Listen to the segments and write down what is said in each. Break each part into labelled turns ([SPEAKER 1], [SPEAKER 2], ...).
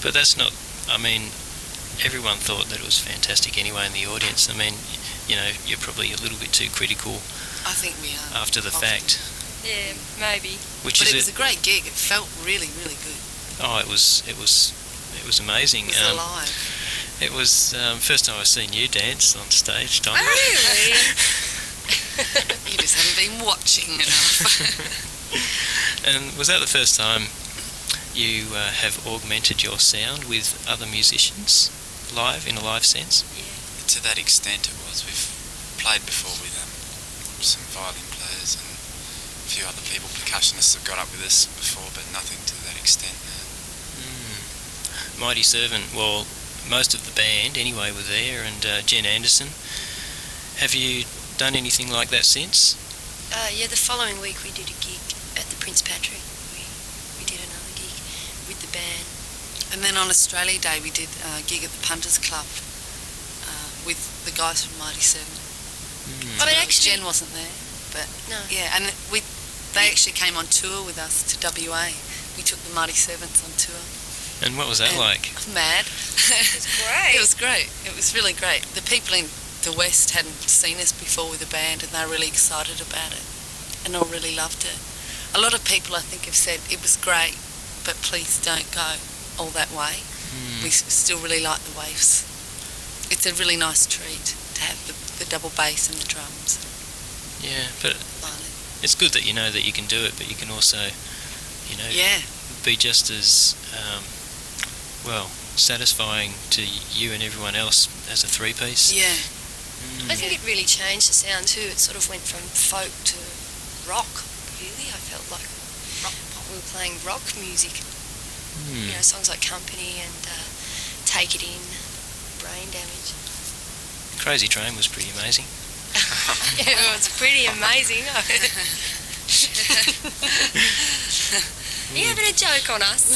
[SPEAKER 1] But that's not... I mean, everyone thought that it was fantastic anyway in the audience. I mean, you know, you're probably a little bit too critical.
[SPEAKER 2] I think we are.
[SPEAKER 1] After the fact.
[SPEAKER 3] Yeah, maybe.
[SPEAKER 2] But it was a great gig. It felt really, really good.
[SPEAKER 1] Oh, it was amazing.
[SPEAKER 2] It was alive.
[SPEAKER 1] It was first time I've seen you dance on stage, Donna.
[SPEAKER 3] Oh, really?
[SPEAKER 2] You just haven't been watching enough.
[SPEAKER 1] And was that the first time you have augmented your sound with other musicians live, in a live sense?
[SPEAKER 3] Yeah.
[SPEAKER 4] To that extent it was. We've played before with some violin players and a few other people, percussionists have got up with us before, but nothing to that extent.
[SPEAKER 1] Mighty Servant, well, most of the band anyway were there, and Jen Anderson. Have you done anything like that since?
[SPEAKER 3] Yeah, the following week we did a gig at the Prince Patrick. We did another gig with the band.
[SPEAKER 2] And then on Australia Day we did a gig at the Punters Club with the guys from Mighty Seven.
[SPEAKER 3] I mean, actually,
[SPEAKER 2] Jen wasn't there, but
[SPEAKER 3] no.
[SPEAKER 2] Yeah, and they actually came on tour with us to WA. We took the Mighty Sevens on tour.
[SPEAKER 1] And what was that like?
[SPEAKER 2] Mad.
[SPEAKER 3] It was great.
[SPEAKER 2] It was great. It was really great. The people in the West hadn't seen us before with the band, and they were really excited about it, and all really loved it. A lot of people, I think, have said it was great, but please don't go all that way. We still really like the Waifs. It's a really nice treat to have the double bass and the drums.
[SPEAKER 1] Yeah, but it's good that you know that you can do it, but you can also, you know, be just as satisfying to you and everyone else as a three-piece.
[SPEAKER 2] Yeah.
[SPEAKER 3] I think it really changed the sound too. It sort of went from folk to rock, really. I felt like we were playing rock music. You know, songs like Company and Take It In, Brain Damage.
[SPEAKER 1] Crazy Train was pretty amazing.
[SPEAKER 3] Yeah, it was pretty amazing. You having a joke on us?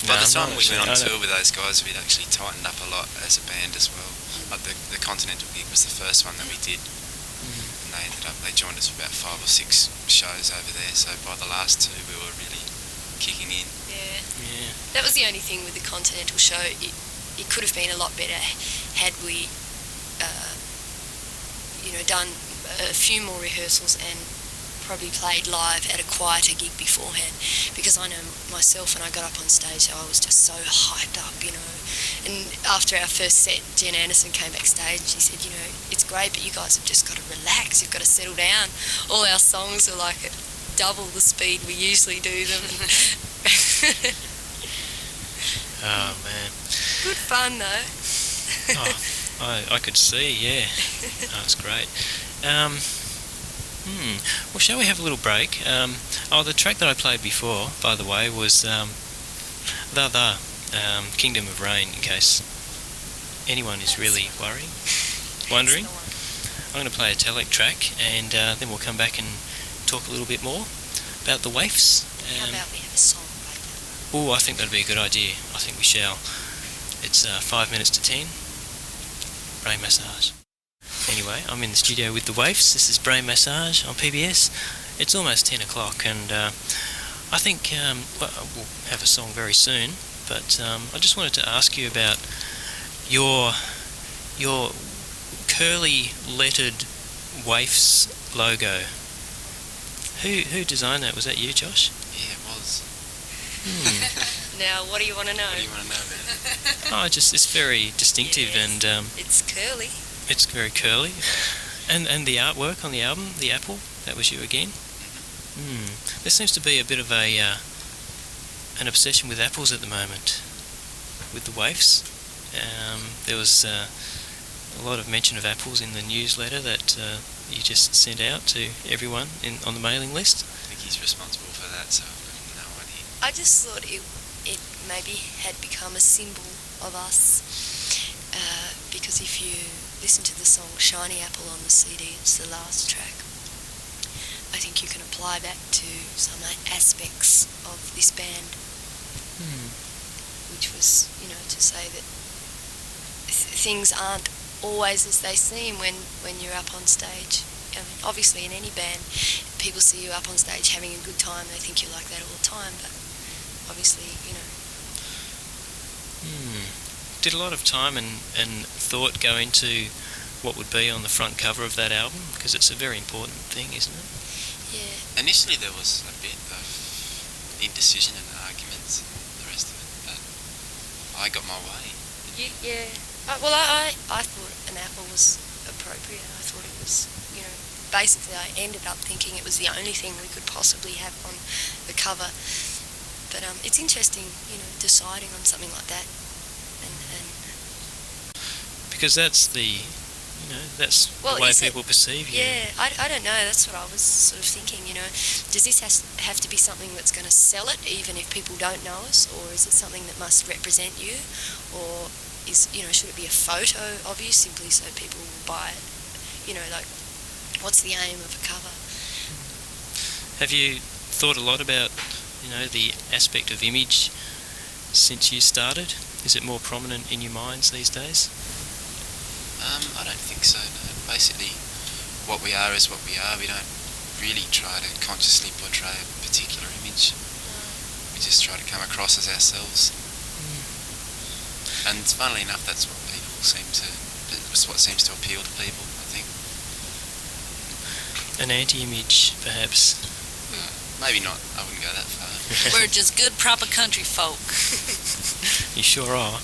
[SPEAKER 4] By the time we went on tour with those guys, we'd actually tightened up a lot as a band as well. Like the Continental gig was the first one that we did, and they joined us for about 5 or 6 shows over there. So by the last 2, we were really kicking in.
[SPEAKER 3] Yeah. That was the only thing with the Continental show. It could have been a lot better had we, done a few more rehearsals and probably played live at a quieter gig beforehand, because I know myself when I got up on stage I was just so hyped up, you know. And after our first set, Jen Anderson came backstage and she said, you know, it's great, but you guys have just got to relax, you've got to settle down. All our songs are like at double the speed we usually do them.
[SPEAKER 1] Oh man,
[SPEAKER 3] good fun though.
[SPEAKER 1] I could see, yeah. That's great. Well, shall we have a little break? The track that I played before, by the way, was Kingdom of Rain, in case anyone is really wondering. I'm going to play a Telek track, and then we'll come back and talk a little bit more about the Waifs.
[SPEAKER 3] How about we have a song right now?
[SPEAKER 1] Oh, I think that'd be a good idea. I think we shall. It's 5 minutes to 10. Brain Massage. Anyway, I'm in the studio with the Waifs. This is Brain Massage on PBS. It's almost 10 o'clock, and I think we'll have a song very soon, but I just wanted to ask you about your curly lettered Waifs logo. Who designed that? Was that you, Josh?
[SPEAKER 4] Yeah, it was.
[SPEAKER 3] Now, what do you want to know?
[SPEAKER 4] What do you want to know about it?
[SPEAKER 1] Oh, it's very distinctive,
[SPEAKER 3] Yes,
[SPEAKER 1] and
[SPEAKER 3] it's curly.
[SPEAKER 1] it's very curly. And the artwork on the album, the apple, that was you again. There seems to be a bit of an obsession with apples at the moment, with the Waifs. There was a lot of mention of apples in the newsletter that you just sent out to everyone on the mailing list.
[SPEAKER 4] I think he's responsible for that, so I've got no idea.
[SPEAKER 3] I just thought it maybe had become a symbol of us, because if you listen to the song Shiny Apple on the CD, it's the last track. I think you can apply that to some aspects of this band, which was, to say that things aren't always as they seem when you're up on stage. I mean, obviously in any band, people see you up on stage having a good time, they think you're like that all the time, but obviously,
[SPEAKER 1] Did a lot of time and thought go into what would be on the front cover of that album? Because it's a very important thing, isn't it?
[SPEAKER 3] Yeah.
[SPEAKER 4] Initially there was a bit of indecision and arguments and the rest of it, but I got my way.
[SPEAKER 3] Yeah. Well, I thought an apple was appropriate. I thought it was, basically I ended up thinking it was the only thing we could possibly have on the cover. But it's interesting, deciding on something like that. And
[SPEAKER 1] because that's the way people perceive you.
[SPEAKER 3] Yeah, I don't know. That's what I was sort of thinking, Does this have to be something that's going to sell it, even if people don't know us? Or is it something that must represent you? Or should it be a photo of you simply so people will buy it? What's the aim of a cover?
[SPEAKER 1] Have you thought a lot about, the aspect of image since you started? Is it more prominent in your minds these days?
[SPEAKER 4] I don't think so, no. Basically, what we are is what we are. We don't really try to consciously portray a particular image. We just try to come across as ourselves. And funnily enough, that's what what seems to appeal to people, I think.
[SPEAKER 1] An anti-image, perhaps?
[SPEAKER 4] Maybe not. I wouldn't go that far.
[SPEAKER 2] We're just good, proper country folk.
[SPEAKER 1] You sure are.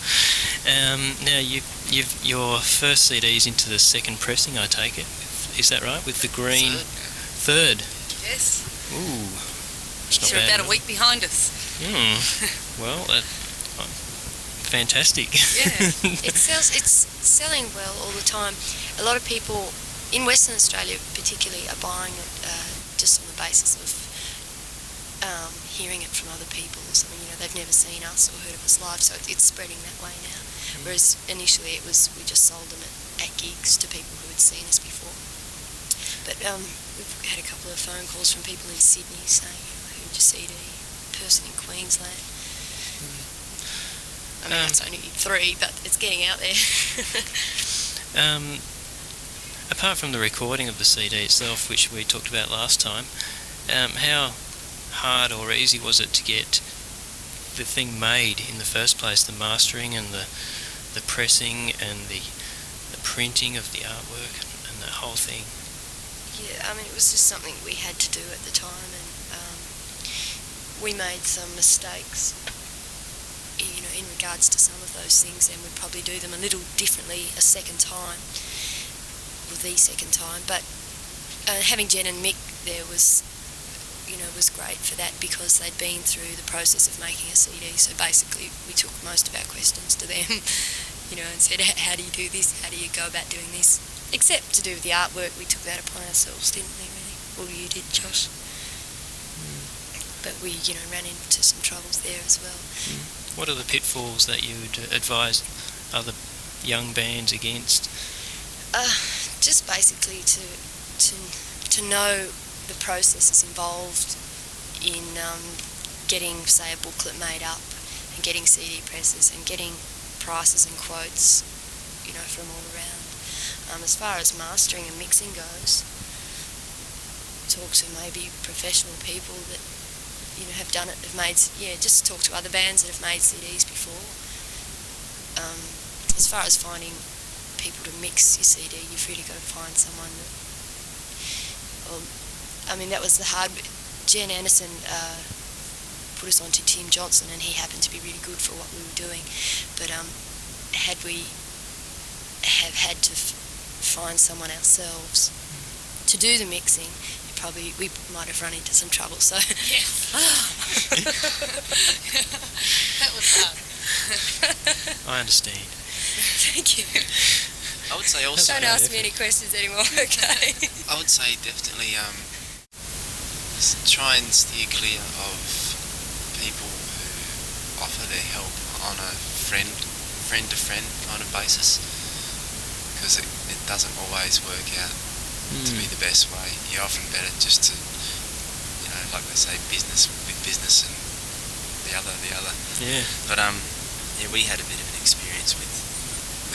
[SPEAKER 1] Now, your first CD's into the second pressing, I take it. Is that right? With the green... Third?
[SPEAKER 2] Yes.
[SPEAKER 1] Ooh.
[SPEAKER 2] You're about a week behind us.
[SPEAKER 1] Well, fantastic.
[SPEAKER 3] Yeah. It's selling well all the time. A lot of people in Western Australia particularly are buying it just on the basis of hearing it from other people or something. They've never seen us or heard of us live, so it's spreading that way now. Whereas initially we just sold them at gigs to people who had seen us before. But we've had a couple of phone calls from people in Sydney saying, I heard your CD, person in Queensland. I mean, that's only 3, but it's getting out there.
[SPEAKER 1] Apart from the recording of the CD itself, which we talked about last time, how hard or easy was it to get the thing made in the first place, the mastering and the pressing and the printing of the artwork and the whole thing?
[SPEAKER 3] Yeah, I mean, it was just something we had to do at the time, and we made some mistakes in regards to some of those things, and we'd probably do them a little differently a second time, or the second time. But having Jen and Mick there was great for that, because they'd been through the process of making a CD. So basically we took most of our questions to them, and said, how do you do this? How do you go about doing this? Except to do with the artwork, we took that upon ourselves, didn't we, really? Well, you did, Josh. But we, ran into some troubles there as well.
[SPEAKER 1] What are the pitfalls that you would advise other young bands against?
[SPEAKER 3] Just basically to know the processes involved in getting, say, a booklet made up, and getting CD presses, and getting prices and quotes, from all around. As far as mastering and mixing goes, talk to maybe professional people that have done it, just talk to other bands that have made CDs before. As far as finding people to mix your CD, you've really got to find someone that was the hard bit. Jen Anderson put us on to Tim Johnson, and he happened to be really good for what we were doing. But had we have had to find someone ourselves to do the mixing, we might have run into some trouble. So
[SPEAKER 2] yes. That was hard.
[SPEAKER 1] I understand.
[SPEAKER 3] Thank you.
[SPEAKER 4] I would say also...
[SPEAKER 3] Don't ask me any questions anymore, okay?
[SPEAKER 4] I would say definitely try and steer clear of people who offer their help on a friend-to-friend kind of basis, because it doesn't always work out to be the best way. You're often better just to, like they say, business with business and the other.
[SPEAKER 1] Yeah.
[SPEAKER 4] But we had a bit of an experience with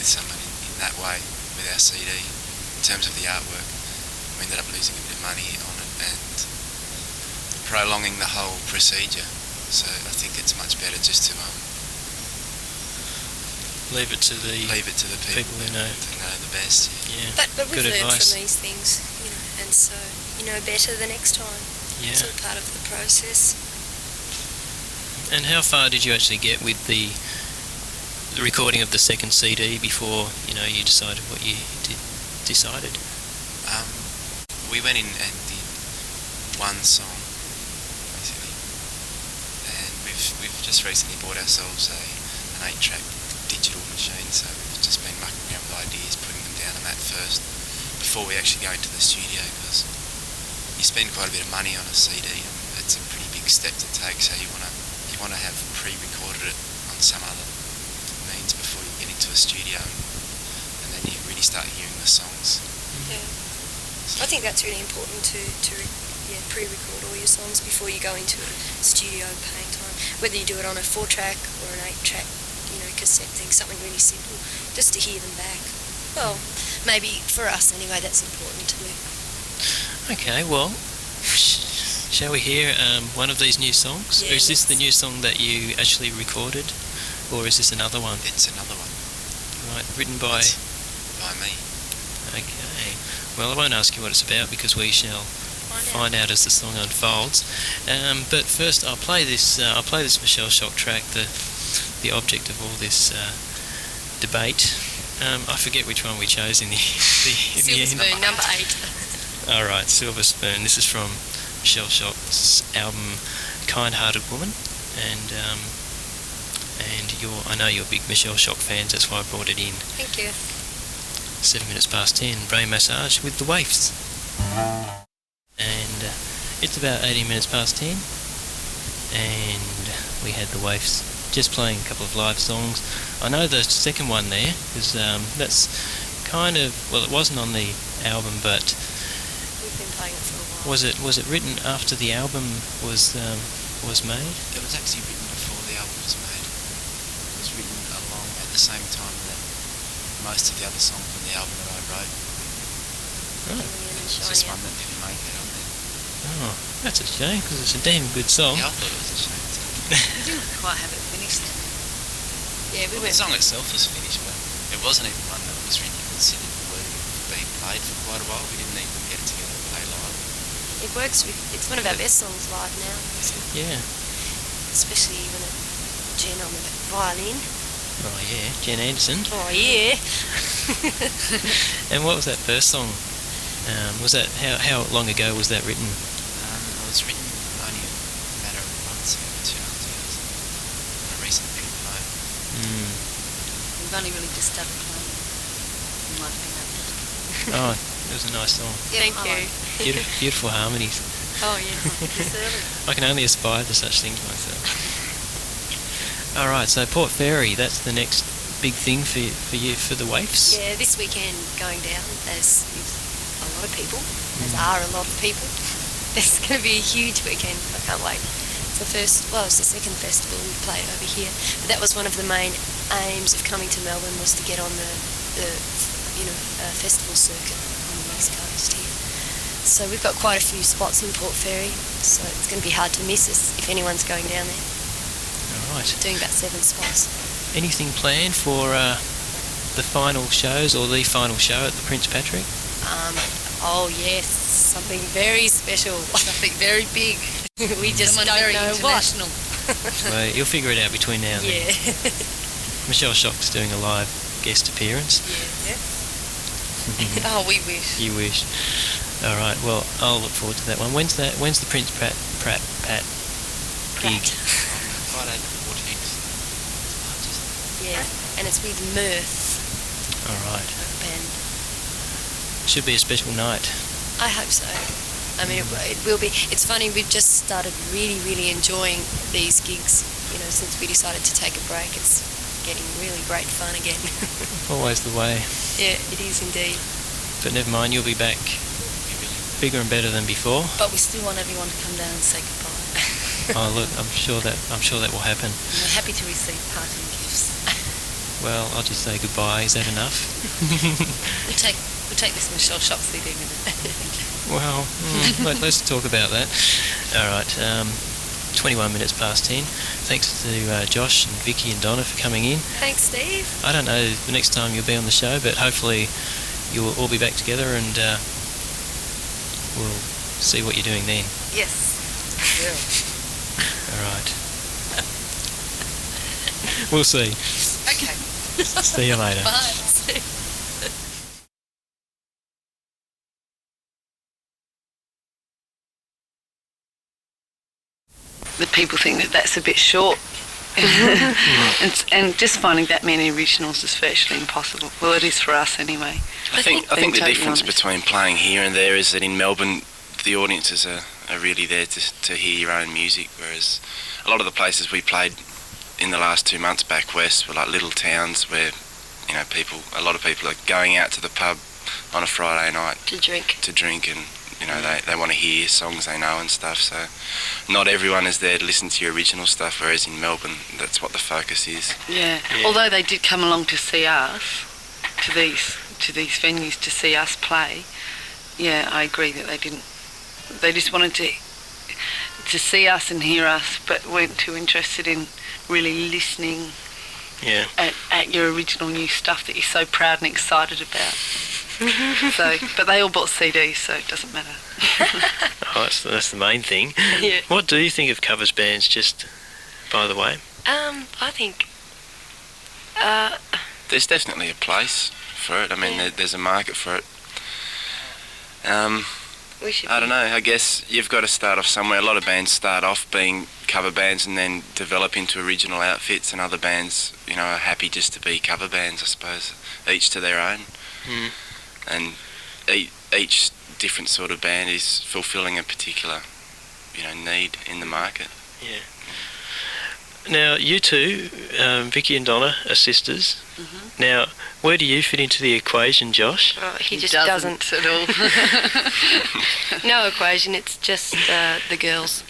[SPEAKER 4] someone in that way with our CD in terms of the artwork. We ended up losing a bit of money on it and prolonging the whole procedure. So I think it's much better just to
[SPEAKER 1] leave it to the
[SPEAKER 4] people
[SPEAKER 1] who know.
[SPEAKER 4] That know the best.
[SPEAKER 1] Yeah.
[SPEAKER 3] But we've
[SPEAKER 1] Good
[SPEAKER 3] learned
[SPEAKER 1] advice.
[SPEAKER 3] from these things, and so you know better the next time.
[SPEAKER 1] Yeah.
[SPEAKER 3] It's all part of the process.
[SPEAKER 1] And how far did you actually get with the recording of the second CD before you decided what you decided?
[SPEAKER 4] We went in and did one song basically, and we've just recently bought ourselves an 8-track digital machine, so we've just been mucking around with ideas, putting them down on that first before we actually go into the studio, because you spend quite a bit of money on a CD and it's a pretty big step to take, so you want to have pre-recorded it on some other means before you get into a studio, and then you really start hearing the songs.
[SPEAKER 3] Yeah. I think that's really important to pre-record all your songs before you go into a studio playing time. Whether you do it on a 4-track or an 8-track, cassette thing, something really simple, just to hear them back. Well, maybe for us anyway, that's important to do.
[SPEAKER 1] Okay, well, shall we hear one of these new songs?
[SPEAKER 3] Yeah,
[SPEAKER 1] or is this the new song that you actually recorded, or is this another one?
[SPEAKER 4] It's another one.
[SPEAKER 1] Right, written by
[SPEAKER 4] me.
[SPEAKER 1] Okay. Well, I won't ask you what it's about because we shall find out as the song unfolds. But first, I'll play this Michelle Shock track, the object of all this debate. I forget which one we chose in the
[SPEAKER 3] Silver
[SPEAKER 1] end.
[SPEAKER 3] Spoon, number 8.
[SPEAKER 1] All right, Silver Spoon. This is from Michelle Shock's album Kind-Hearted Woman, and I know you're big Michelle Shock fans. That's why I brought it in.
[SPEAKER 3] Thank you.
[SPEAKER 1] 7 minutes past 10. Brain Massage with the Waifs. And it's about 18 minutes past 10, and we had the Waifs just playing a couple of live songs. I know the second one there, because that's kind of, well, it wasn't on the album, but
[SPEAKER 3] We've been playing it for a while.
[SPEAKER 1] was it written after the album was made?
[SPEAKER 4] It was actually written before the album was made. It was written along at the same time that most of the other songs on the album that I wrote.
[SPEAKER 1] Right.
[SPEAKER 4] It's just one that didn't make it on there.
[SPEAKER 1] Oh, that's a shame, because it's a damn good song.
[SPEAKER 4] Yeah, I thought it was a shame too.
[SPEAKER 2] We didn't quite have it finished then.
[SPEAKER 3] Yeah, we
[SPEAKER 4] Well, the
[SPEAKER 3] went.
[SPEAKER 4] song itself was finished, but it wasn't even one that was really considered worthy of being played for quite a while. We didn't even get it together to play live.
[SPEAKER 3] It works. It's one of our best songs live now,
[SPEAKER 1] Yeah.
[SPEAKER 3] especially when Jen on the violin.
[SPEAKER 1] Oh yeah, Jen Anderson.
[SPEAKER 3] Oh yeah.
[SPEAKER 1] And what was that first song? Was that how long ago was that written?
[SPEAKER 4] It was written only a matter of months ago, 2.5 years. On a recent trip home.
[SPEAKER 2] We've only really just started playing. You might think that.
[SPEAKER 1] Oh, it was a nice song.
[SPEAKER 3] Thank you.
[SPEAKER 1] Beautiful harmonies.
[SPEAKER 3] Oh yeah.
[SPEAKER 1] I can only aspire to such things myself. All right, so Port Fairy, that's the next big thing for you for the Waifs.
[SPEAKER 3] Yeah, this weekend going down as is a lot of people, as are a lot of people. It's going to be a huge weekend. I can't wait. It's it's the second festival we've played over here. But that was one of the main aims of coming to Melbourne, was to get on the festival circuit on the West Coast here. So we've got quite a few spots in Port Fairy, so it's going to be hard to miss us if anyone's going down there.
[SPEAKER 1] All right.
[SPEAKER 3] Doing about 7 spots.
[SPEAKER 1] Anything planned for the final shows or the final show at the Prince Patrick?
[SPEAKER 3] Oh yes, something very special, something very big. We just
[SPEAKER 2] Someone
[SPEAKER 3] don't
[SPEAKER 2] very
[SPEAKER 3] know
[SPEAKER 2] international.
[SPEAKER 1] Well, you'll figure it out between now and then.
[SPEAKER 3] Yeah.
[SPEAKER 1] Michelle Shock's doing a live guest appearance.
[SPEAKER 3] Oh, we wish.
[SPEAKER 1] You wish. All right. Well, I'll look forward to that one. When's the Prince Pratt gig?
[SPEAKER 4] Friday the 14th.
[SPEAKER 3] Yeah, and it's with Mirth
[SPEAKER 1] All right.
[SPEAKER 3] band.
[SPEAKER 1] Should be a special night.
[SPEAKER 3] I hope so. I mean, it will be. It's funny, we've just started really, really enjoying these gigs, since we decided to take a break. It's getting really great fun again.
[SPEAKER 1] Always the way.
[SPEAKER 3] Yeah, it is indeed.
[SPEAKER 1] But never mind, you'll be back bigger and better than before.
[SPEAKER 2] But we still want everyone to come down and say goodbye.
[SPEAKER 1] Oh look, I'm sure that will happen.
[SPEAKER 2] And we're happy to receive parting gifts.
[SPEAKER 1] Well, I'll just say goodbye. Is that enough?
[SPEAKER 2] We'll take this Michelle Shock CD with it.
[SPEAKER 1] Well, let's talk about that. All right. 21 minutes past 10. Thanks to Josh and Vicky and Donna for coming in.
[SPEAKER 3] Thanks, Steve.
[SPEAKER 1] I don't know the next time you'll be on the show, but hopefully you'll all be back together and we'll see what you're doing then.
[SPEAKER 2] Yes. Yeah.
[SPEAKER 1] All right. We'll see.
[SPEAKER 2] Okay.
[SPEAKER 1] See you later.
[SPEAKER 2] Bye. The people think that that's a bit short. and just finding that many originals is virtually impossible. Well, it is for us anyway.
[SPEAKER 4] I think the difference between playing here and there is that in Melbourne the audiences are really there to hear your own music, whereas a lot of the places we played in the last 2 months back west were like little towns where, you know, a lot of people are going out to the pub on a Friday night
[SPEAKER 3] To drink.
[SPEAKER 4] and, you know, they want to hear songs they know and stuff, so not everyone is there to listen to your original stuff, whereas in Melbourne that's what the focus is.
[SPEAKER 2] Yeah. Although they did come along to see us, to these venues to see us play, yeah, I agree that they didn't. They just wanted to see us and hear us, but weren't too interested in really listening at your original new stuff that you're so proud and excited about. So, but they all bought CDs, so it doesn't matter.
[SPEAKER 1] That's the main thing.
[SPEAKER 3] Yeah.
[SPEAKER 1] What do you think of covers bands, just by the way?
[SPEAKER 3] I think...
[SPEAKER 4] There's definitely a place for it. I mean, there's a market for it.
[SPEAKER 3] we should
[SPEAKER 4] I don't know, I guess you've got to start off somewhere. A lot of bands start off being cover bands and then develop into original outfits, and other bands, you know, are happy just to be cover bands, I suppose, each to their own. And each different sort of band is fulfilling a particular, you know, need in the market.
[SPEAKER 1] Yeah. Now, you two, Vicky and Donna, are sisters.
[SPEAKER 2] Mm-hmm.
[SPEAKER 1] Now, where do you fit into the equation, Josh?
[SPEAKER 3] he just doesn't.
[SPEAKER 2] at all.
[SPEAKER 3] No equation, it's just the girls.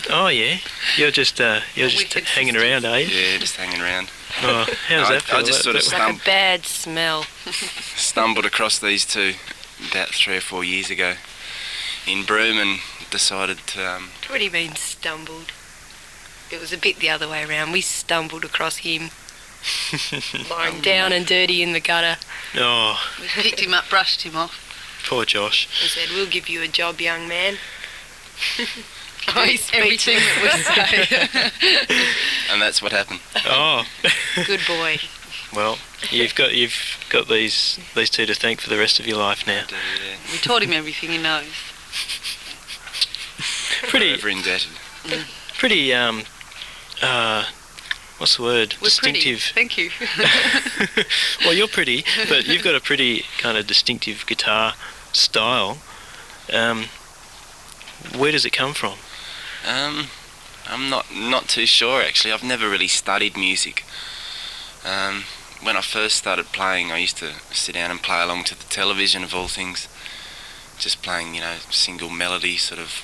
[SPEAKER 1] Oh, yeah? You're just hanging around, are you?
[SPEAKER 4] Yeah, just hanging around.
[SPEAKER 1] Oh, how does that feel?
[SPEAKER 4] I just sort of
[SPEAKER 3] It's like a bad smell.
[SPEAKER 4] stumbled across these two about 3 or 4 years ago in Broome and decided to...
[SPEAKER 3] What do you mean, stumbled? It was a bit the other way around. We stumbled across him, lying down and dirty in the gutter.
[SPEAKER 1] Oh,
[SPEAKER 2] We picked him up, brushed him off.
[SPEAKER 1] poor Josh.
[SPEAKER 3] And said, "We'll give you a job, young man."
[SPEAKER 2] Everything that we say.
[SPEAKER 4] And that's what happened.
[SPEAKER 1] Oh,
[SPEAKER 3] Good boy.
[SPEAKER 1] well, you've got these two to thank for the rest of your life now.
[SPEAKER 2] We taught him everything he knows.
[SPEAKER 4] Forever indebted.
[SPEAKER 1] Pretty what's the word?
[SPEAKER 2] We're
[SPEAKER 1] Distinctive.
[SPEAKER 2] pretty. Thank you.
[SPEAKER 1] Well, you're pretty, but you've got a pretty kind of distinctive guitar style. Where does it come from?
[SPEAKER 4] I'm not too sure, actually. I've never really studied music. When I first started playing, I used to sit down and play along to the television, of all things, just playing, you know, single melody sort of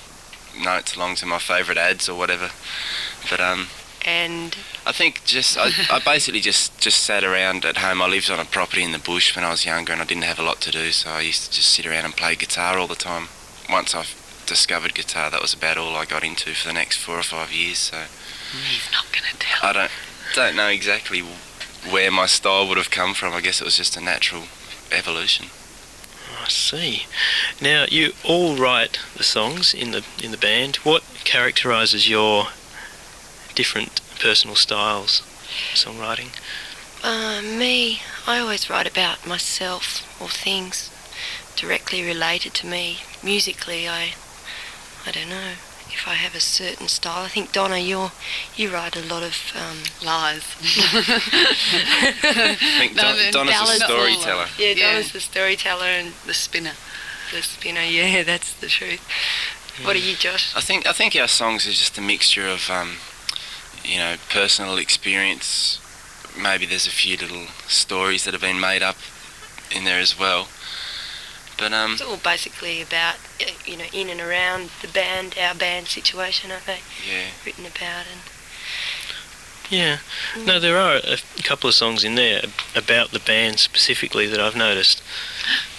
[SPEAKER 4] notes along to my favourite ads or whatever. But
[SPEAKER 3] And
[SPEAKER 4] I think I basically just sat around at home. I lived on a property in the bush when I was younger, and I didn't have a lot to do, so I used to just sit around and play guitar all the time. Once I discovered guitar, that was about all I got into for the next 4 or 5 years. So
[SPEAKER 2] He's not going to tell.
[SPEAKER 4] I don't know exactly where my style would have come from. I guess it was just a natural evolution.
[SPEAKER 1] I see. Now, you all write the songs in the band. What characterises your different personal styles of songwriting?
[SPEAKER 3] Me, I always write about myself or things directly related to me. Musically, I don't know if I have a certain style. I think, Donna, you write a lot of
[SPEAKER 2] Lies.
[SPEAKER 4] I think Donna's a
[SPEAKER 3] ballads.
[SPEAKER 4] storyteller.
[SPEAKER 3] Yeah, Donna's the storyteller and
[SPEAKER 2] The spinner.
[SPEAKER 3] the spinner. Yeah, that's the truth. What are you, Josh?
[SPEAKER 4] I think our songs are just a mixture of you know, personal experience. Maybe there's a few little stories that have been made up in there as well. But
[SPEAKER 3] It's all basically about, you know, in and around the band, our band situation, aren't they?
[SPEAKER 4] yeah.
[SPEAKER 3] Written about and...
[SPEAKER 1] Yeah. No, there are a couple of songs in there about the band specifically that I've noticed,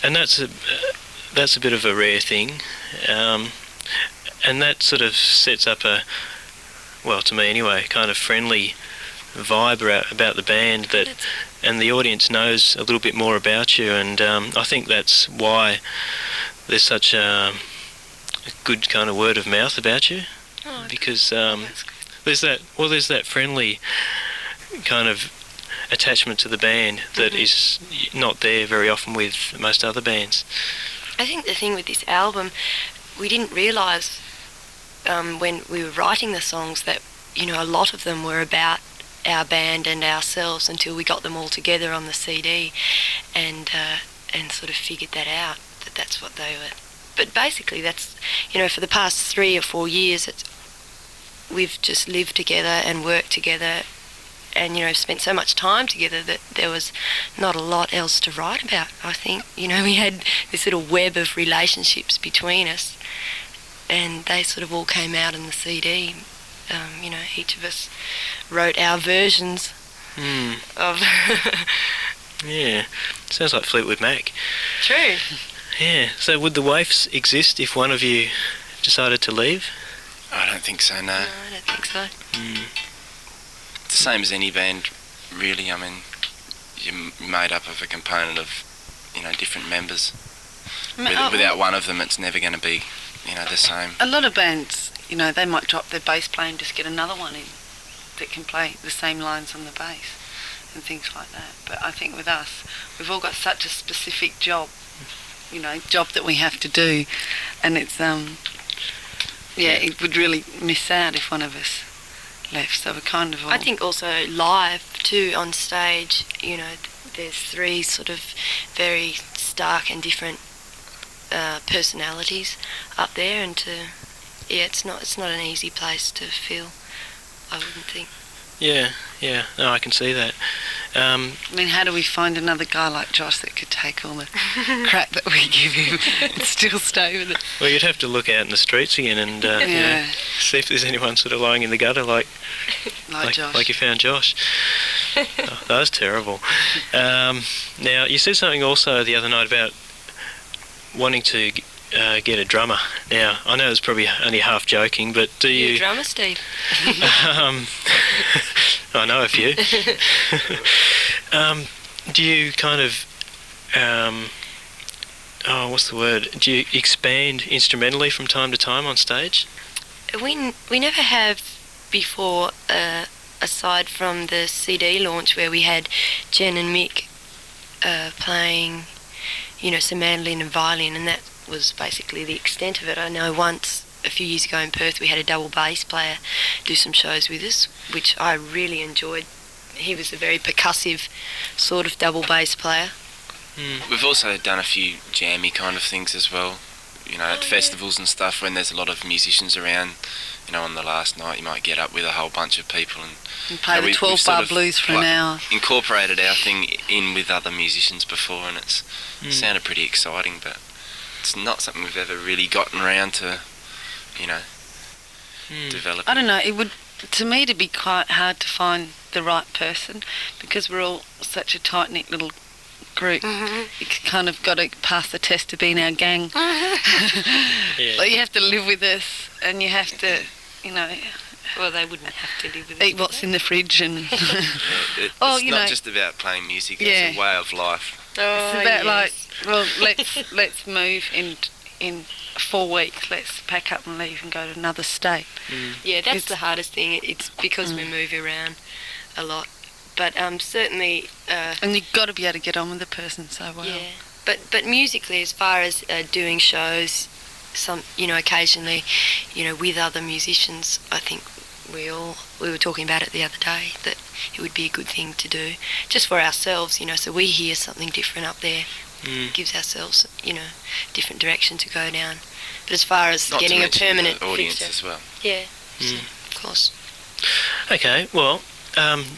[SPEAKER 1] and that's a bit of a rare thing, and that sort of sets up well, to me anyway, kind of friendly vibe about the band, and the audience knows a little bit more about you, and I think that's why there's such a good kind of word of mouth about you, because there's that friendly kind of attachment to the band that is not there very often with most other bands.
[SPEAKER 3] I think the thing with this album, we didn't realise when we were writing the songs that, you know, a lot of them were about our band and ourselves until we got them all together on the CD and sort of figured that out, that's what they were. But basically that's, you know, for the past 3 or 4 years we've just lived together and worked together and, you know, spent so much time together that there was not a lot else to write about, I think. You know, we had this little web of relationships between us and they sort of all came out in the CD. You know, each of us wrote our versions of...
[SPEAKER 1] Yeah, sounds like Fleetwood Mac.
[SPEAKER 3] True.
[SPEAKER 1] Yeah, so would the Waifs exist if one of you decided to leave?
[SPEAKER 4] I don't think so, no.
[SPEAKER 3] No, I don't think so.
[SPEAKER 4] It's the same as any band, really. I mean, you're made up of a component of, you know, different members. Without one of them, it's never going to be, you know, the same.
[SPEAKER 2] A lot of bands, you know, they might drop their bass player and just get another one in that can play the same lines on the bass and things like that. But I think with us, we've all got such a specific job, you know, job that we have to do, and it's it would really miss out if one of us left. So we're kind of all...
[SPEAKER 3] I think also live too, on stage, you know, there's 3 sort of very stark and different personalities up there, and it's not an easy place to feel, I wouldn't think.
[SPEAKER 1] Yeah, no, I can see that.
[SPEAKER 2] I mean, how do we find another guy like Josh that could take all the crap that we give him and still stay with it?
[SPEAKER 1] Well, you'd have to look out in the streets again and you know, see if there's anyone sort of lying in the gutter like
[SPEAKER 2] Josh.
[SPEAKER 1] Like you found Josh. Oh, that was terrible. Now, you said something also the other night about wanting to get a drummer. Now, I know it's probably only half joking, but do you...
[SPEAKER 3] You're a drummer, Steve?
[SPEAKER 1] I know a few. Do you kind of... what's the word? Do you expand instrumentally from time to time on stage?
[SPEAKER 3] We never have before, aside from the CD launch where we had Jen and Mick playing, you know, some mandolin and violin, and that was basically the extent of it. I know once, a few years ago in Perth, we had a double bass player do some shows with us, which I really enjoyed. He was a very percussive sort of double bass player.
[SPEAKER 4] We've also done a few jammy kind of things as well, you know, at festivals and stuff when there's a lot of musicians around. You know, on the last night you might get up with a whole bunch of people and
[SPEAKER 2] play the 12-bar blues for an hour.
[SPEAKER 4] Incorporated our thing in with other musicians before, and it's sounded pretty exciting, but it's not something we've ever really gotten around to, you know, developing.
[SPEAKER 2] I don't know, it would, to me, to be quite hard to find the right person because we're all such a tight-knit little group. You kind of got to pass the test of being our gang. Like, you have to live with us, and you have to, you know...
[SPEAKER 3] Well, they wouldn't have to live with us.
[SPEAKER 2] Eat what's in the fridge and...
[SPEAKER 4] It's not just about playing music, it's a way of life.
[SPEAKER 2] It's about like, well, let's move in 4 weeks. Let's pack up and leave and go to another state.
[SPEAKER 3] Yeah, that's the hardest thing. It's because we move around a lot. But certainly...
[SPEAKER 2] and you've got to be able to get on with the person so well.
[SPEAKER 3] Yeah, but musically, as far as doing shows, you know, occasionally, you know, with other musicians, I think we were talking about it the other day, that it would be a good thing to do, just for ourselves, you know, so we hear something different up there. Gives ourselves, you know, different direction to go down. But as far as
[SPEAKER 4] Not
[SPEAKER 3] getting
[SPEAKER 4] to
[SPEAKER 3] a permanent
[SPEAKER 4] the audience
[SPEAKER 3] fixer,
[SPEAKER 4] as well.
[SPEAKER 3] Yeah, so, of course.
[SPEAKER 1] Okay, well,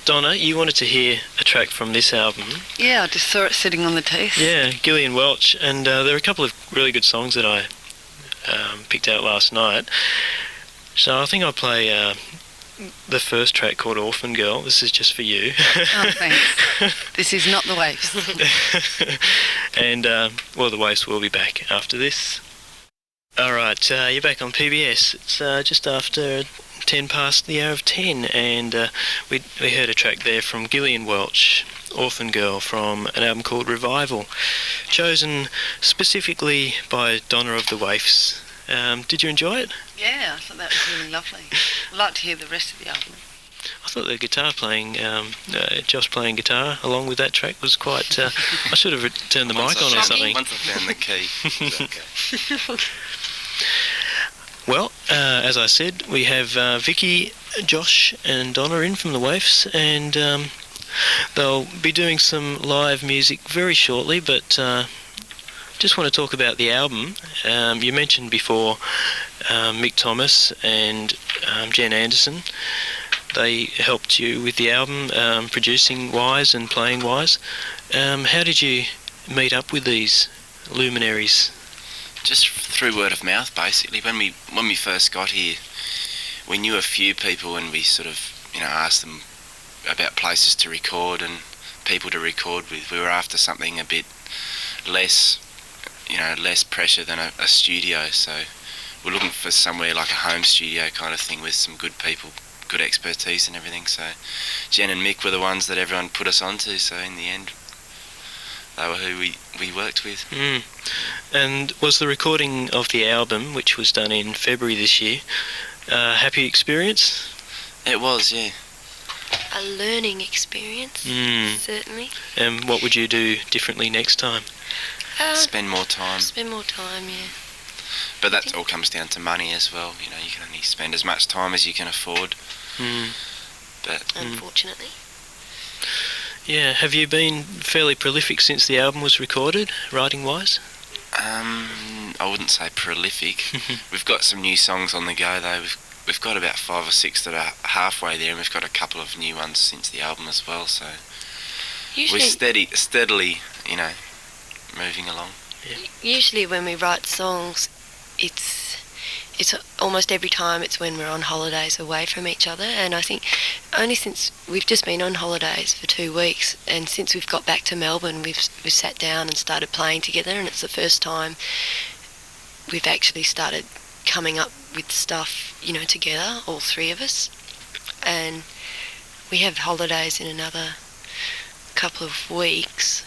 [SPEAKER 1] Donna, you wanted to hear a track from this album.
[SPEAKER 2] Yeah, I just saw it sitting on the teeth.
[SPEAKER 1] Yeah, Gillian Welch, and there are a couple of really good songs that I picked out last night. So I think I'll play the first track called Orphan Girl. This is just for you.
[SPEAKER 2] Oh, thanks. This is not the Waifs.
[SPEAKER 1] And, well, the Waifs will be back after this. Alright, you're back on PBS. It's just after 10 past the hour of 10, and we heard a track there from Gillian Welch, Orphan Girl, from an album called Revival, chosen specifically by Donna of the Waifs. Did you enjoy it?
[SPEAKER 2] Yeah, I thought that was really lovely. I'd like to hear the rest of the album.
[SPEAKER 1] I thought the guitar playing, Josh playing guitar along with that track was quite... I should have turned the mic on or something.
[SPEAKER 4] Once I found the key, it's okay.
[SPEAKER 1] Well, as I said, we have Vicky, Josh and Donna in from the Waifs, and they'll be doing some live music very shortly, but just want to talk about the album. You mentioned before Mick Thomas and Jen Anderson. They helped you with the album, producing wise and playing wise. How did you meet up with these luminaries?
[SPEAKER 4] Just through word of mouth, basically. When we first got here, we knew a few people, and we sort of, asked them about places to record and people to record with. We were after something a bit less, less pressure than a studio. So we're looking for somewhere like a home studio kind of thing with some good people, good expertise and everything. So Jen and Mick were the ones that everyone put us onto. So in the end, they were who we worked with.
[SPEAKER 1] And was the recording of the album, which was done in February this year, a happy experience?
[SPEAKER 4] It was, yeah.
[SPEAKER 3] A learning experience, certainly.
[SPEAKER 1] And what would you do differently next time?
[SPEAKER 4] Spend more time.
[SPEAKER 3] Spend more time, yeah.
[SPEAKER 4] But that all comes down to money as well. You can only spend as much time as you can afford. But
[SPEAKER 3] unfortunately.
[SPEAKER 1] Yeah, have you been fairly prolific since the album was recorded, writing-wise?
[SPEAKER 4] I wouldn't say prolific. We've got some new songs on the go though. We've got about 5 or 6 that are halfway there, and we've got a couple of new ones since the album as well. So we're steadily, moving along.
[SPEAKER 3] Yeah. Usually when we write songs, it's almost every time it's when we're on holidays away from each other, and I think only since we've just been on holidays for 2 weeks, and since we've got back to Melbourne, we've sat down and started playing together, and it's the first time we've actually started coming up with stuff, together, all 3 of us. And we have holidays in another couple of weeks,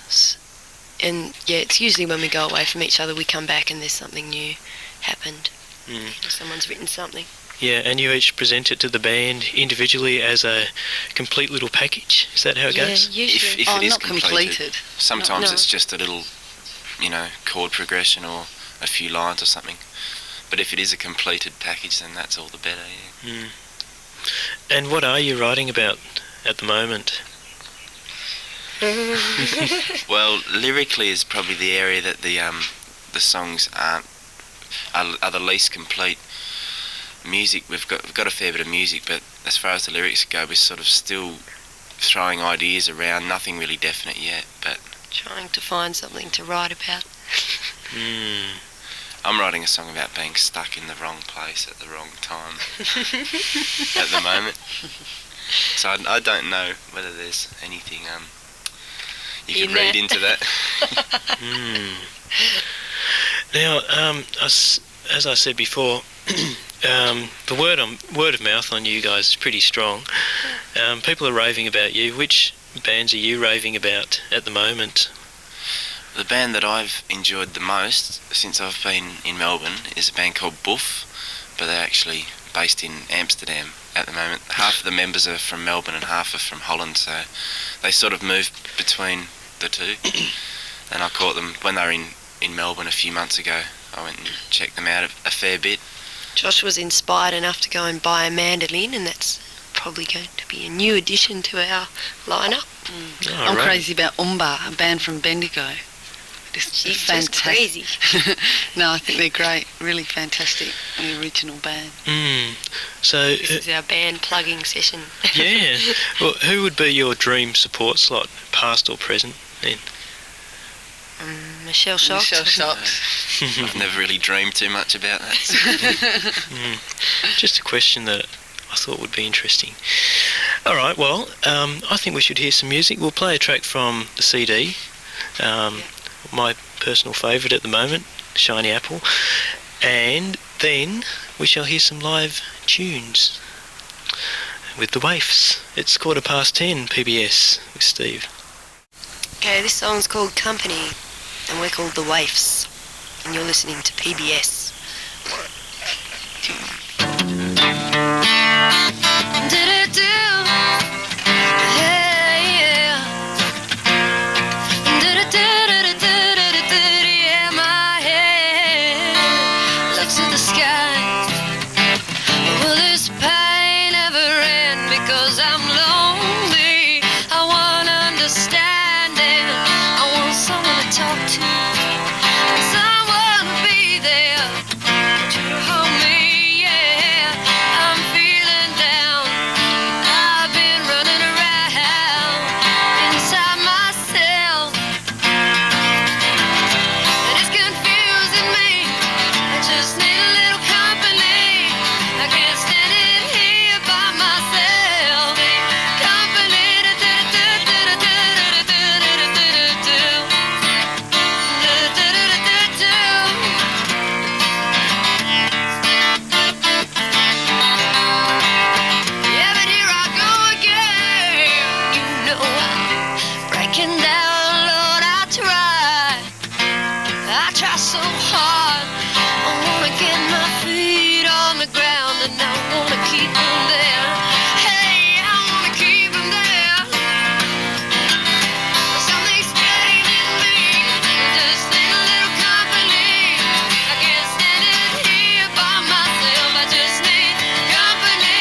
[SPEAKER 3] and yeah, it's usually when we go away from each other, we come back and there's something new happened. Someone's written something.
[SPEAKER 1] Yeah, and you each present it to the band individually as a complete little package. Is that how it goes?
[SPEAKER 3] Yeah, usually.
[SPEAKER 4] If it is
[SPEAKER 2] not completed.
[SPEAKER 4] Sometimes it's just a little, chord progression or a few lines or something. But if it is a completed package, then that's all the better, yeah.
[SPEAKER 1] And what are you writing about at the moment?
[SPEAKER 4] Well, lyrically is probably the area that the songs are the least complete. Music, we've got a fair bit of music, but as far as the lyrics go, we're sort of still throwing ideas around, nothing really definite yet, but
[SPEAKER 3] trying to find something to write about.
[SPEAKER 4] I'm writing a song about being stuck in the wrong place at the wrong time at the moment. So I don't know whether there's anything you could read into that.
[SPEAKER 1] Now, as I said before, the word of mouth on you guys is pretty strong. People are raving about you. Which bands are you raving about at the moment?
[SPEAKER 4] The band that I've enjoyed the most since I've been in Melbourne is a band called Boof, but they're actually based in Amsterdam at the moment. Half of the members are from Melbourne and half are from Holland, so they sort of moved between the two. And I caught them when they were in Melbourne a few months ago. I went and checked them out a fair bit.
[SPEAKER 3] Josh was inspired enough to go and buy a mandolin, and that's probably going to be a new addition to our lineup.
[SPEAKER 2] I'm crazy about Umba, a band from Bendigo.
[SPEAKER 3] She's just crazy.
[SPEAKER 2] No, I think they're great. Really fantastic. The original band.
[SPEAKER 1] So
[SPEAKER 3] this is our band plugging session.
[SPEAKER 1] Yeah. Well, who would be your dream support slot, past or present, then?
[SPEAKER 3] Michelle Shocked.
[SPEAKER 4] I've never really dreamed too much about that.
[SPEAKER 1] Just a question that I thought would be interesting. All right, well, I think we should hear some music. We'll play a track from the CD, my personal favourite at the moment, Shiny Apple. And then we shall hear some live tunes with the Waifs. It's 10:15 PBS with Steve.
[SPEAKER 3] Okay, this song's called Company, and we're called the Waifs, and you're listening to PBS. 1, 2.
[SPEAKER 5] Yeah, my head looks at the sky. Will this pain ever end? Because I'm lonely. I want understanding. I want someone to talk to, and someone to be there. Want you to hold me, yeah. I'm feeling down. I've been running around inside myself. And it's confusing me. I just need a little company. I can't stand it here by myself. Company. Yeah, but here I go again. You know I'm breaking down, Lord. I try so hard. I wanna get my feet on the ground, and I wanna keep them there. Hey, I wanna keep them there. But something's getting in me. Just need a little company. I can't stand it here by myself. I just need company.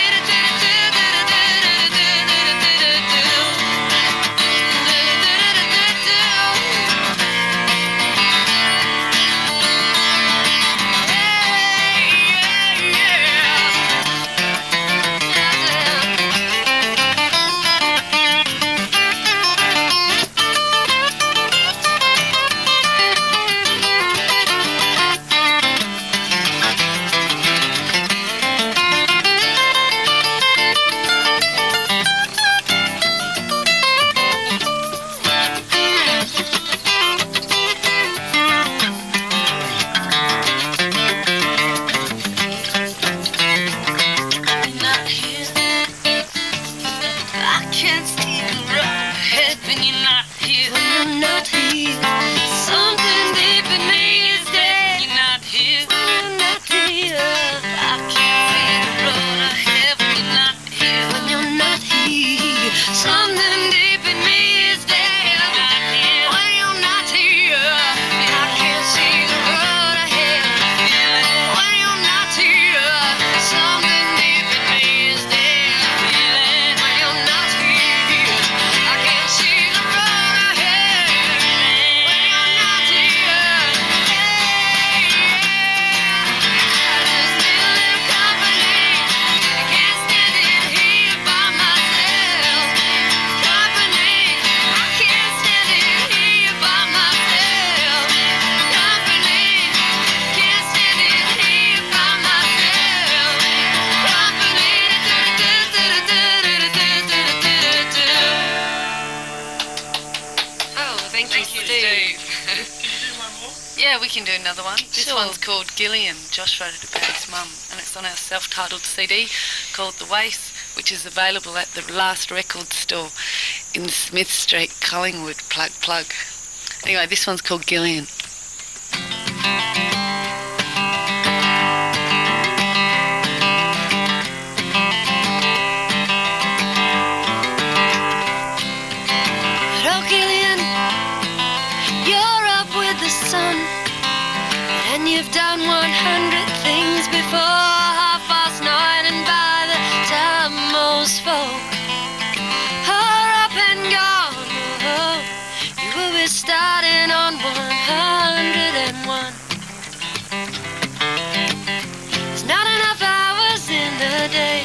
[SPEAKER 5] Not here. I can't see the road ahead when you're not here. When you're not here. Something deep in me is dead. You're not here. When you're not here. I can't see the road ahead when you're not here. When you're not here. Something deep in me is dead. You're not here. When you're not here. I can't see the road ahead. When you're not here. Something deep in me is dead. When you're not here. I can't see the road ahead. When you're not here. I just need a little company. I can't stand it here by myself. Company. I can't stand it here by myself. Company. Can't stand it here by myself.
[SPEAKER 2] Oh, thank you, Steve. Yeah, we can do another one. This one's called Gillian. Josh wrote it about his mum, and it's on our self-titled CD called The Waifs, which is available at the Last Record Store in Smith Street, Collingwood. Plug. Anyway, this one's called Gillian.
[SPEAKER 5] Oh, Gillian, you're up with the sun, and you've done 100 things before 9:30, and by the time most folk are up and gone, oh, you will be starting on 101. There's not enough hours in the day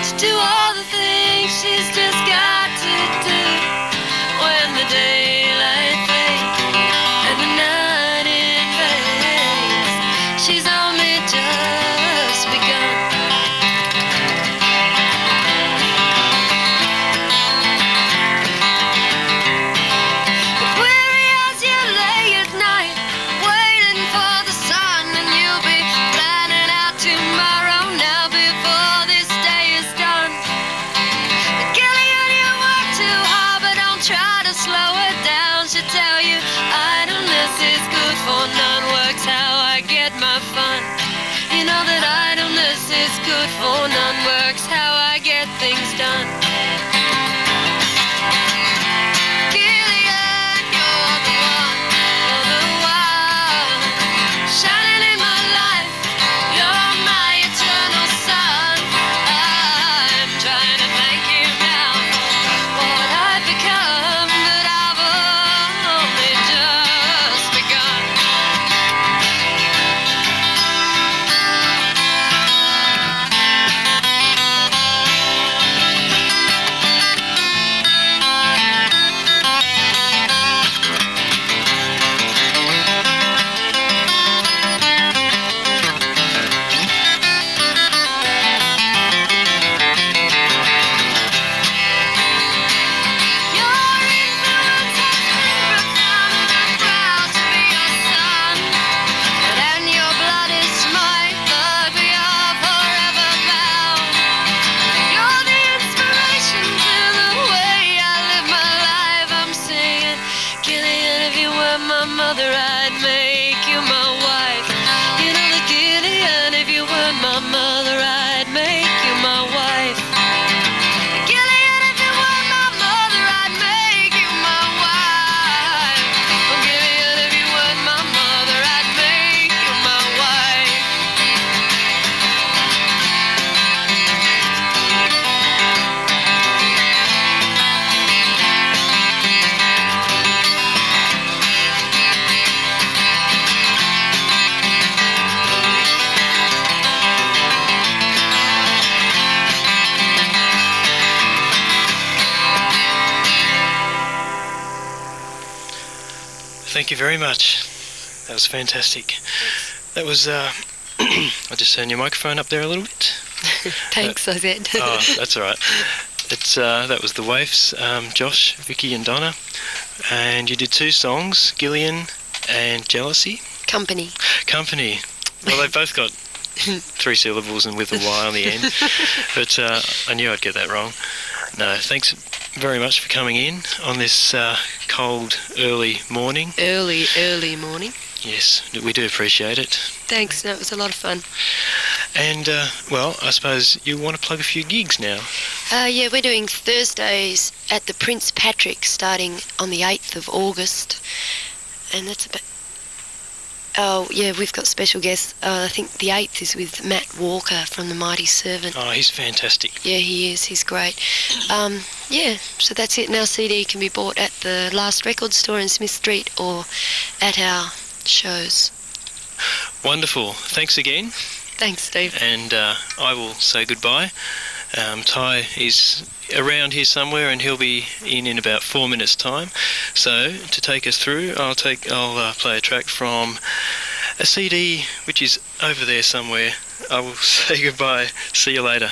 [SPEAKER 5] to do all the things she's just got to do. When the daylight fades and the night invades, she's only just begun. But weary as you lay at night, wait
[SPEAKER 3] for none works how I get my fun. You know that idleness is good for none works how I get things done. Gillian, you're the one, shining in my life. You're my eternal sun. I'm trying to thank you now for what I've become, but I've only just begun. Mother, I'd make you my wife. You know that Gillian, if you weren't my mother, I'd make you my wife. Gillian, if you weren't my mother, I'd make you my wife. Oh, Gillian, if you weren't my mother, I'd make you my wife.
[SPEAKER 1] Thank you very much. That was fantastic. That was, I just turned your microphone up there a little bit.
[SPEAKER 3] Thanks, I said.
[SPEAKER 1] Oh, that's all right. That was the Waifs, Josh, Vicky and Donna. And you did two songs, Gillian and Jealousy.
[SPEAKER 3] Company.
[SPEAKER 1] Well, they've both got 3 syllables and with a Y on the end. But I knew I'd get that wrong. No, thanks very much for coming in on this cold, early morning.
[SPEAKER 3] Early morning.
[SPEAKER 1] Yes, we do appreciate it.
[SPEAKER 3] Thanks, that was a lot of fun.
[SPEAKER 1] And, well, I suppose you want to plug a few gigs now.
[SPEAKER 3] Yeah, we're doing Thursdays at the Prince Patrick starting on the 8th of August. And that's about... Oh, yeah, we've got special guests. I think the 8th is with Matt Walker from The Mighty Servant.
[SPEAKER 1] Oh, he's fantastic.
[SPEAKER 3] Yeah, he is. He's great. Yeah, so that's it. Now CD can be bought at the Last Record Store in Smith Street or at our shows.
[SPEAKER 1] Wonderful. Thanks again.
[SPEAKER 3] Thanks, Steve.
[SPEAKER 1] And I will say goodbye. Ty is around here somewhere and he'll be in about 4 minutes' time. So to take us through, I'll play a track from a CD which is over there somewhere. I will say goodbye. See you later.